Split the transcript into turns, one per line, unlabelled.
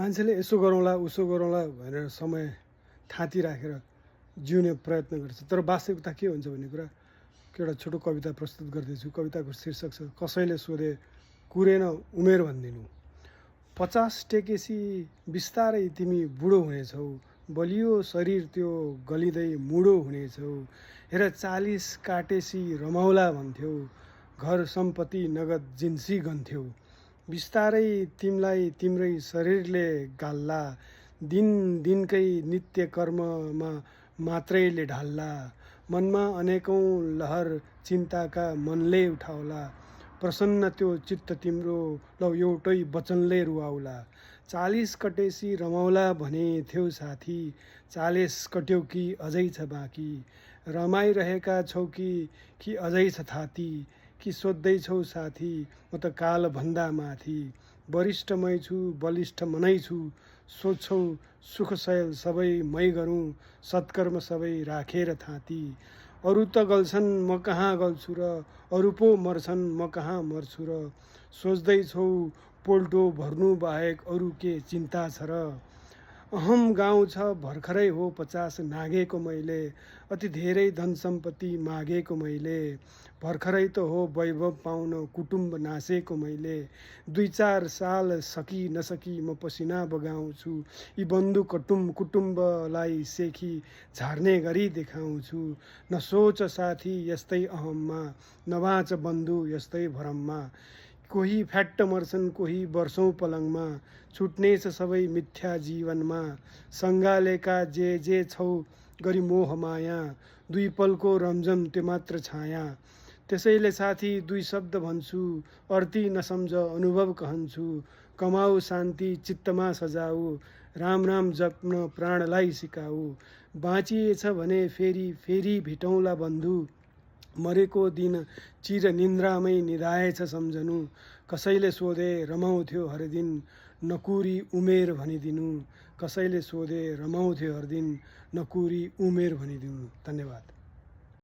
मान्छेले यसो गरौँला उसो गरौँला भनेर समय थाती राखेर जिउने प्रयत्न गर्छ, तर वास्तविकता के हुन्छ भन्ने कुरा एउटा छोटो कविता प्रस्तुत गर्दैछु। कविताको शीर्षक छ कसैले सोधे कुरेन उमेर भनिदिनु। 50 टेकेसी बिस्तारै तिमी बुढो हुनेछौ, बलियो शरीर त्यो गलिँदै मुडो हुनेछौ। हेर 40 काटेसी रमाउला भन्थ्यौ, घर सम्पत्ति नगद जिन्सी गन्थ्यौ। बिस्तारै तिमीलाई तिम्रै शरीरले गाल्ला, दिन दिनकै नित्य कर्ममा मात्रैले ढाल्ला। मनमा अनेकौँ लहर चिन्ताका मनले उठाउला, प्रसन्न त्यो चित्त तिम्रो लौ एउटै वचनले रुवाउला। 40 कटेसी रमाउला भने थियौ साथी, 40 कट्यौ कि अझै छ बाँकी। रमाइरहेका छौ कि अझै छ थाती, कि सोध्दैछौ साथी म त कालभन्दा माथि। वरिष्ठ मै छु बलिष्ठ मनै छु, सोध्छौ सुखशैल सबै मै गरौँ, सत्कर्म सबै राखेर थाती। अरू त गल्छन् म कहाँ गल्छु र, अरू पो मर्छन् म कहाँ मर्छु र। सोच्दैछौ पोल्टो भर्नु बाहेक अरू के चिन्ता छ र। अहम गाउँ छ भर्खरै हो 50 नागेको मैले, अति धेरै धन सम्पत्ति मागेको मैले। भर्खरै त हो वैभव पाउन कुटुम्ब नासेको मैले। 2-4 साल सकी नसकी म पसिना बगाउँछु, यी बन्धु कुटुम्बलाई सेखी झार्ने गरी देखाउँछु। नसोच साथी यस्तै अहममा, नबाँच बन्धु यस्तै भरममा। कोही फ्याट्ट मर्छन् कोही वर्षौँ पलङमा, छुट्नेछ सबै मिथ्या जीवनमा। सङ्गालेका जे छौ गरी मोह माया, 2 पलको रमझम त्यो मात्र छाया। त्यसैले साथी 2 शब्द भन्छु, अर्थी नसम्झ अनुभव कहन्छु। कमाऊ शान्ति चित्तमा सजाऊ, राम राम जप्न प्राणलाई सिकाऊ। बाँचिएछ भने फेरि भेटौँला बन्धु, मरेको दिन चिर निन्द्रामै निधाएछ सम्झनु। कसैले सोधे रमाउँथ्यो हरदिन, नकुरी उमेर भनिदिनु। कसैले सोधे रमाउँथ्यो हरदिन, नकुरी उमेर भनिदिनु। धन्यवाद।